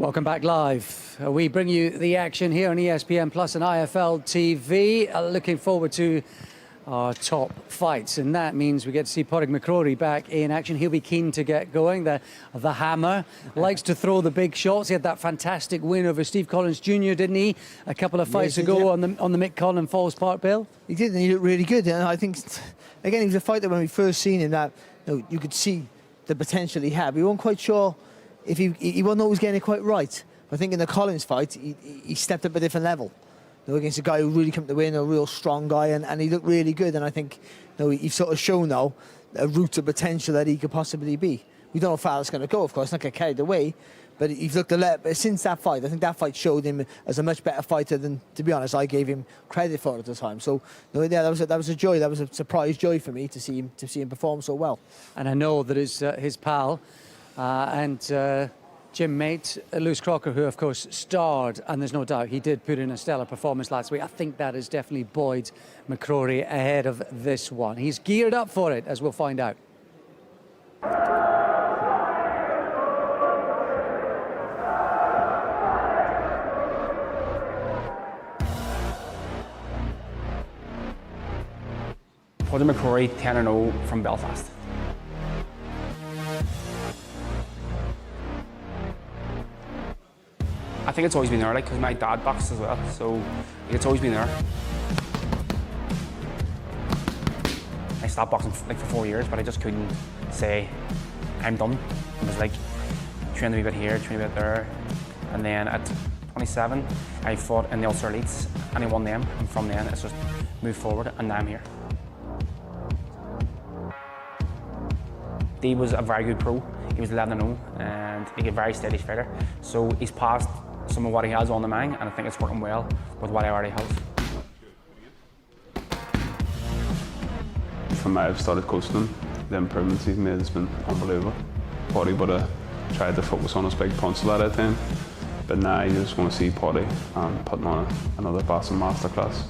Welcome back live. We bring you the action here on ESPN Plus and IFL TV. Looking forward to our top fights, and that means we get to see Padraig McCrory back in action. He'll be keen to get going. The hammer likes to throw the big shots. He had that fantastic win over Steve Collins Jr., didn't he? A couple of fights ago on the Mick Collin Falls Park, Bill. He did, and he looked really good. And I think, again, he was a fighter when we first seen him that you could see the potential he had. We weren't quite sure if he wasn't always getting it quite right. But I think in the Collins fight, he stepped up a different level. Against a guy who really came to win, a real strong guy, and he looked really good. And I think he's sort of shown now a route of potential that he could possibly be. We don't know how far it's going to go, of course, not get carried away. But he's looked a lot. But since that fight, I think that fight showed him as a much better fighter than, to be honest, I gave him credit for at the time. So yeah, that was a joy. That was a surprise joy for me to see him perform so well. And I know that his pal and gym mate, Lewis Crocker, who of course starred, and there's no doubt he did put in a stellar performance last week. I think that has definitely buoyed McCrory ahead of this one. He's geared up for it, as we'll find out. Padraig McCrory, 10-0 from Belfast. I think it's always been there, because my dad boxed as well, so it's always been there. I stopped boxing for 4 years, but I just couldn't say I'm done. It was like train a wee bit here, train a bit there, and then at 27, I fought in the Ulster Elites, and I won them. And from then, it's just moved forward, and now I'm here. He was a very good pro. He was 11-0, and he's a very steady fighter. So he's passed some of what he has on the mind, and I think it's working well with what I already have. From I've started coaching him, the improvements he's made has been unbelievable. Paddy would have tried to focus on his big punch a lot of the time, but now you just want to see Paddy putting on another boxing masterclass.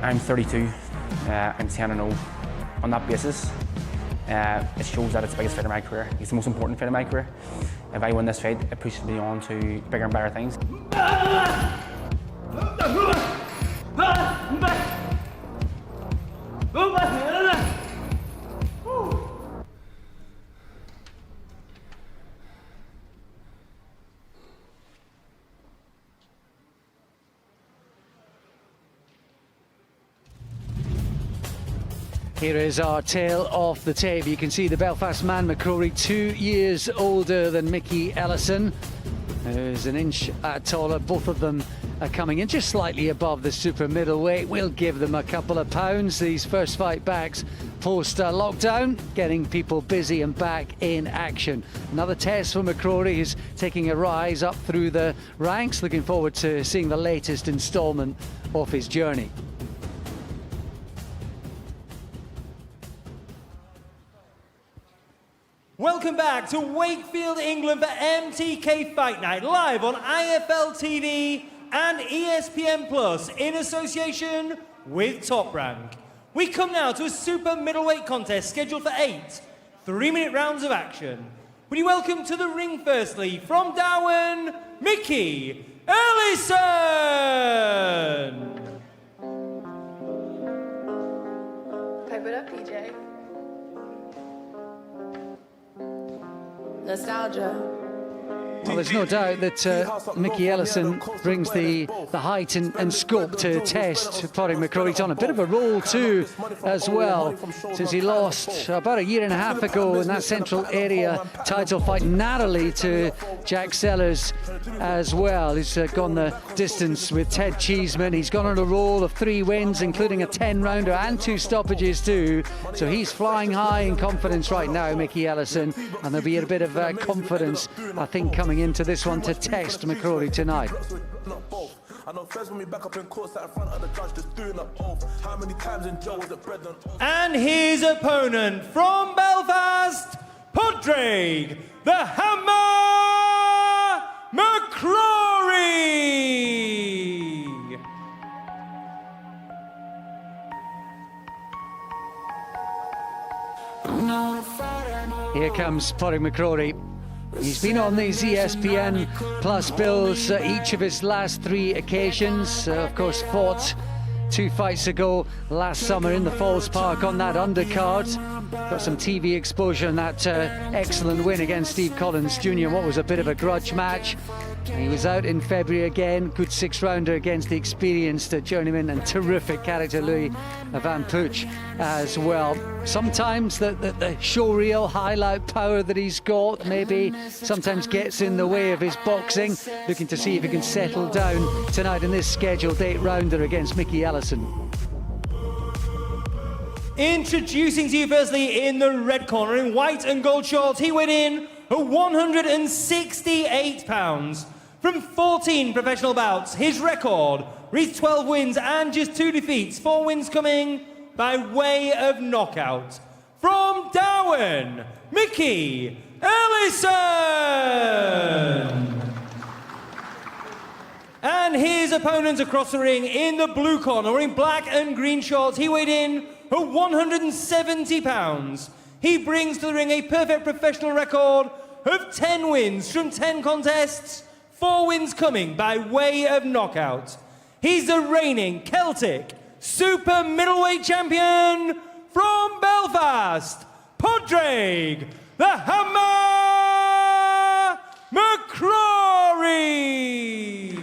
I'm 32, I'm 10-0. On that basis, it shows that it's the biggest fight of my career. It's the most important fight of my career. If I win this fight, it pushes me on to bigger and better things. Here is our tale off the tape. You can see the Belfast man, McCrory, 2 years older than Mickey Ellison, who's an inch taller. Both of them are coming in just slightly above the super middleweight. We'll give them a couple of pounds. These first fight backs post lockdown, getting people busy and back in action. Another test for McCrory, who's taking a rise up through the ranks. Looking forward to seeing the latest instalment of his journey. Welcome back to Wakefield, England for MTK Fight Night, live on IFL TV and ESPN Plus in association with Top Rank. We come now to a super middleweight contest scheduled for 8 3-minute rounds of action. Would you welcome to the ring firstly, from Darwin, Mickey Ellison! Pipe it up, PJ. Nostalgia. Well, there's no doubt that Mickey Ellison brings the height and scope to test Padraig McCrory. He's on a bit of a roll too as well, since he lost about a year and a half ago in that central area title fight narrowly to Jack Sellers as well. He's gone the distance with Ted Cheeseman. He's gone on a roll of 3 wins, including a 10-rounder and 2 stoppages too. So he's flying high in confidence right now, Mickey Ellison, and there'll be a bit of confidence, I think, coming into this one to test McCrory tonight. And his opponent from Belfast, Padraig, the Hammer McCrory. comes Padraig McCrory. He's been on these ESPN Plus bills each of his last 3 occasions. Of course, fought 2 fights ago last summer in the Falls Park on that undercard. Got some TV exposure in that excellent win against Steve Collins Jr. What was a bit of a grudge match. He was out in February again, good 6-rounder against the experienced journeyman and terrific character Louis Van Pooch as well. Sometimes the showreel highlight power that he's got maybe sometimes gets in the way of his boxing. Looking to see if he can settle down tonight in this scheduled 8-rounder against Mickey Ellison. Introducing to you firstly in the red corner in white and gold shorts, he weighed in at 168 pounds. From 14 professional bouts, his record reached 12 wins and just 2 defeats. 4 wins coming by way of knockout. From Darwin, Mickey Ellison! And his opponents across the ring in the blue corner, wearing black and green shorts, he weighed in at 170 pounds. He brings to the ring a perfect professional record of 10 wins from 10 contests, 4 wins coming by way of knockout. He's the reigning Celtic super middleweight champion from Belfast, Padraig the Hammer McCrory.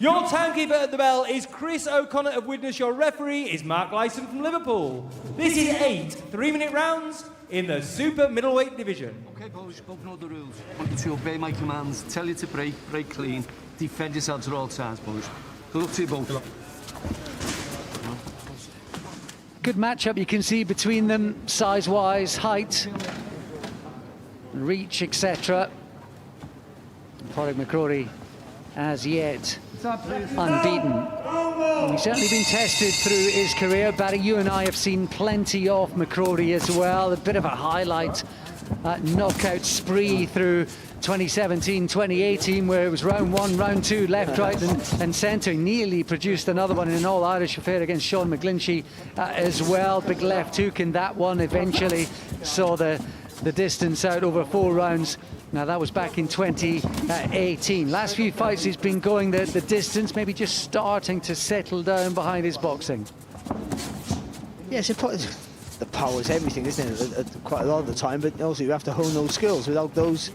Your timekeeper at the bell is Chris O'Connor of Widnes. Your referee is Mark Ellison from Liverpool. This is 8 3-minute rounds in the super middleweight division. Okay, boys, both know the rules. I want you to obey my commands, tell you to break clean, defend yourselves at all times, boys. Good luck to you both. Good matchup you can see between them, size-wise, height, reach, etc. Padraig McCrory as yet unbeaten. He's certainly been tested through his career. Barry, you and I have seen plenty of McCrory as well. A bit of a highlight knockout spree through 2017, 2018, where it was round 1, round 2, left, right and centre. He nearly produced another one in an all-Irish affair against Sean McGlinchey as well. Big left hook in that one. Eventually saw the distance out over 4 rounds. Now that was back in 2018. Last few fights he's been going the distance, maybe just starting to settle down behind his boxing. Yes, the power is everything, isn't it? Quite a lot of the time, but also you have to hone those skills. Without those,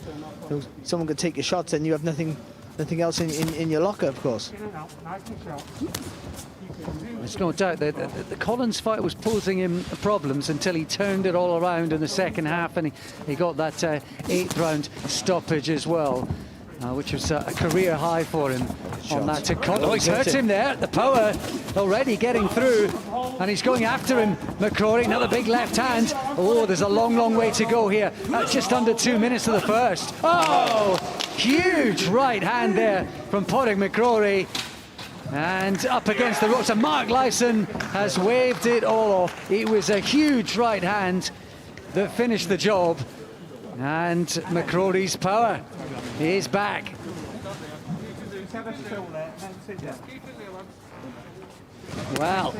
someone could take your shots and you have nothing else in your locker, of course. There's no doubt that the Collins fight was posing him problems until he turned it all around in the second half, and he got that 8th round stoppage as well, which was a career high for him on that. Oh, he's hurt him there. The power already getting through, and he's going after him. McCrory, another big left hand. Oh, there's a long way to go here. Just under 2 minutes of the first. Oh, huge right hand there from Padraig McCrory. And up against the ropes, and Mark Ellison has waved it all off. It was a huge right hand that finished the job, and McCrory's power is back. Wow,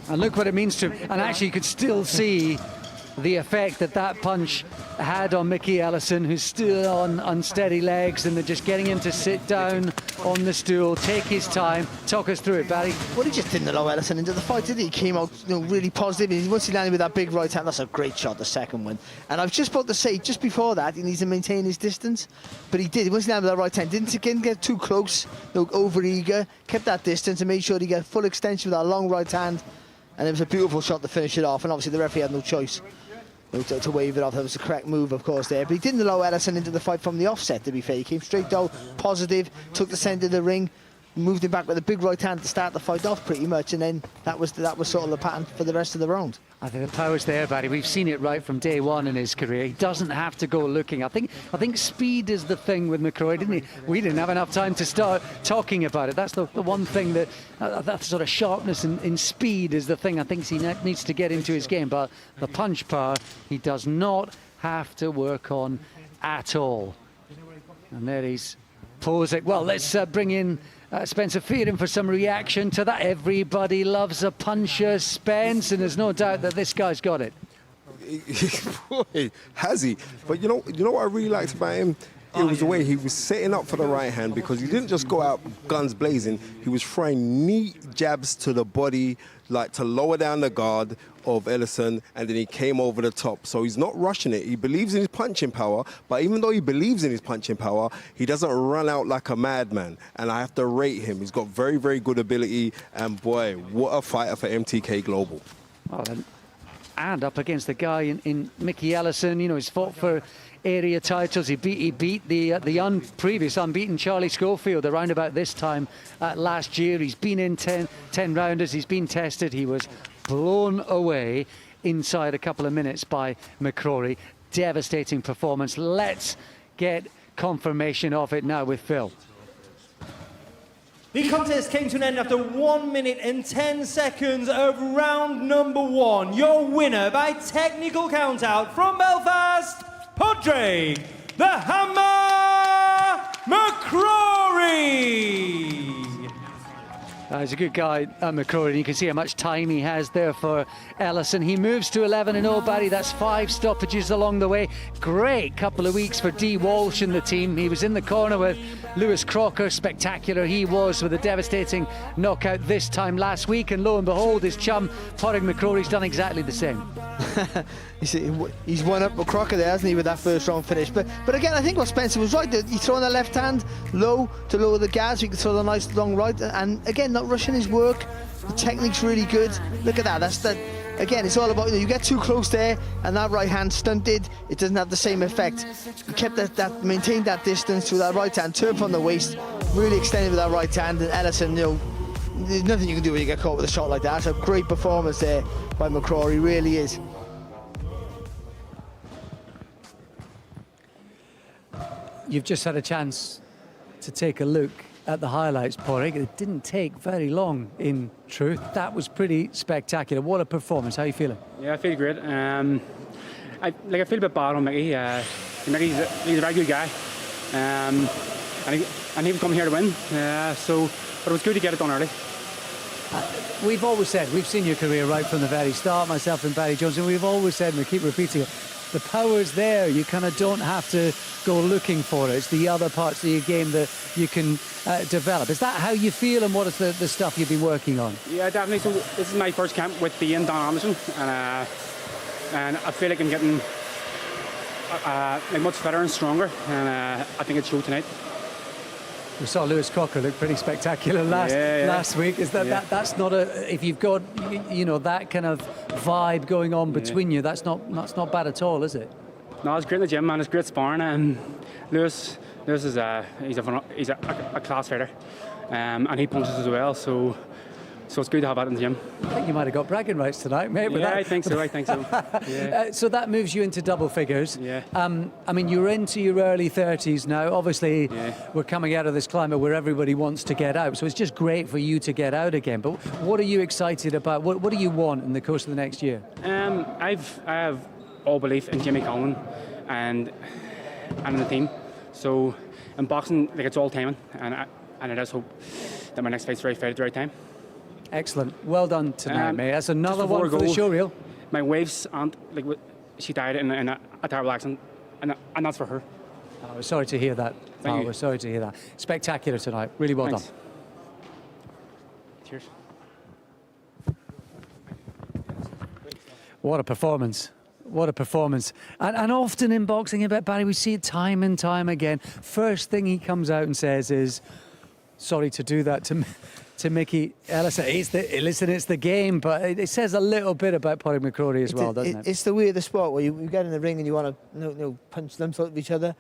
and look what it means to him. And actually you could still see the effect that punch had on Mickey Ellison, who's still on unsteady legs, and they're just getting him to sit down on the stool, take his time. Talk us through it, Barry. Well, he just didn't allow Ellison into the fight, did he? He came out really positive. Once he landed with that big right hand, that's a great shot, the second one. And I was just about to say, just before that, he needs to maintain his distance. But he did. Once he landed with that right hand, didn't get too close, over-eager, kept that distance and made sure he got full extension with that long right hand. And it was a beautiful shot to finish it off. And obviously the referee had no choice to wave it off. That was the correct move, of course, there. But he didn't allow Ellison into the fight from the offset, to be fair. He came straight out, positive, took the centre of the ring, moved him back with a big right hand to start the fight off pretty much, and then that was sort of the pattern for the rest of the round. I think the power's there, Barry. We've seen it right from day one in his career. He doesn't have to go looking. I think speed is the thing with McCrory, didn't he? We didn't have enough time to start talking about it. That's the one thing that sort of sharpness in speed is the thing I think he needs to get into his game. But the punch power, he does not have to work on at all. And there he's posing. Well, let's bring in Spencer Fearon for some reaction to that. Everybody loves a puncher, Spence, and there's no doubt that this guy's got it. Boy, has he? But you know what I really liked about him? It was the way he was setting up for the right hand, because he didn't just go out guns blazing. He was throwing neat jabs to the body, like to lower down the guard of Ellison, and then he came over the top. So he's not rushing it. He believes in his punching power, but even though he believes in his punching power, he doesn't run out like a madman. And I have to rate him. He's got very, very good ability, and boy, what a fighter for MTK Global. Oh, and up against the guy in Mickey Ellison. You know, he's fought for area titles. He beat the previous unbeaten Charlie Schofield around about this time last year. He's been in 10 rounders. He's been tested. He was blown away inside a couple of minutes by McCrory. Devastating performance. Let's get confirmation of it now with Phil. The contest came to an end after 1 minute and 10 seconds of round number 1. Your winner by technical countout from Belfast, Padraig, the Hammer McCrory. He's a good guy, McCrory, and you can see how much time he has there for Ellison. He moves to 11-0, Barry. That's 5 stoppages along the way. Great couple of weeks for D. Walsh and the team. He was in the corner with Lewis Crocker. Spectacular he was, with a devastating knockout this time last week. And lo and behold, his chum, Padraig McCrory's done exactly the same. He's won up Crocker there, hasn't he, with that first round finish. But again, I think what Spencer was right. He's throwing the left hand low to lower the guards. So he can throw the nice long right. And again, not rushing his work. The technique's really good. Look at that. That's that. Again, it's all about, you get too close there, and that right hand stunted. It doesn't have the same effect. He kept maintained that distance through that right hand, turn from the waist, really extended with that right hand. And Ellison, there's nothing you can do when you get caught with a shot like that. It's a great performance there by McCrory, really is. You've just had a chance to take a look at the highlights, Padraig. It didn't take very long, in truth. That was pretty spectacular. What a performance. How are you feeling? Yeah, I feel great. I feel a bit bad on Mickey. Mickey's a very good guy, and he was coming here to win. But it was good to get it done early. We've always said, we've seen your career right from the very start, myself and Barry Jones, and we've always said, and we keep repeating it, the power's there. You kind of don't have to go looking for it. It's the other parts of your game that you can develop. Is that how you feel, and what is the stuff you've been working on? Yeah, definitely. So this is my first camp with Don Anderson, and I feel like I'm getting much better and stronger, and I think it showed tonight. We saw Lewis Crocker look pretty spectacular last week. Is that's not if you've got that kind of vibe going on between you, that's not bad at all, is it? No, it's great in the gym, man. It's great sparring, and Lewis is he's a class fighter, and he punches as well. So it's good to have that in the gym. I think you might have got bragging rights tonight, mate. Yeah, I think so. Yeah. So that moves you into double figures. Yeah. I mean, you're into your early 30s now. Obviously, we're coming out of this climate where everybody wants to get out. So it's just great for you to get out again. But what are you excited about? What do you want in the course of the next year? I have all belief in Jimmy Conlon and in the team. So in boxing, it's all timing, and I just hope that my next fight's the right fight at the right time. Excellent. Well done tonight, mate. That's another one for the showreel. My wife's aunt, she died in a terrible accident, and that's for her. Oh, we're sorry to hear that. We're sorry to hear that. Spectacular tonight. Really well done. Cheers. What a performance. What a performance. And often in boxing, I bet, Barry, we see it time and time again. First thing he comes out and says is, sorry to do that to Mickey Ellison. It's the game, but it says a little bit about Padraig McCrory as well, doesn't it? It's the way of the sport, where you get in the ring and you want to punch them out of each other,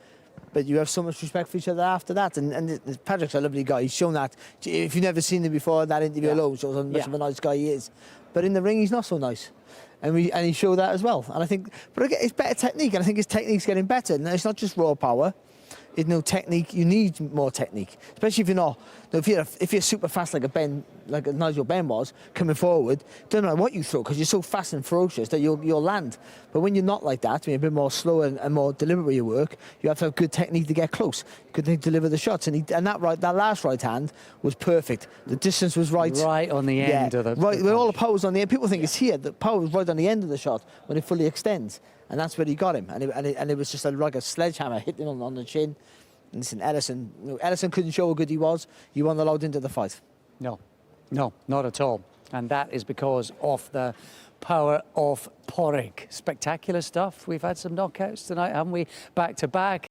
but you have so much respect for each other after that. And Padraig's a lovely guy. He's shown that. If you've never seen him before, that interview alone shows how much of a nice guy he is. But in the ring, he's not so nice. And he showed that as well. And I think, but again, it's better technique, and I think his technique's getting better. And it's not just raw power. is no technique. You need more technique, especially if you're not. If you're super fast like a Nigel Benn was coming forward, don't matter what you throw because you're so fast and ferocious that you'll land. But when you're not like that, when you're a bit more slow and more deliberate with your work, you have to have good technique to get close, good to deliver the shots. And that last right hand was perfect. The distance was right. Right on the end of the right. When all the power was on the end, people think it's here. The power was right on the end of the shot when it fully extends, and that's where he got him. And it was just like a sledgehammer hitting him on the chin. And listen, Ellison couldn't show how good he was. He wasn't allowed into the fight. No, not at all. And that is because of the power of Padraig. Spectacular stuff. We've had some knockouts tonight, haven't we? Back to back.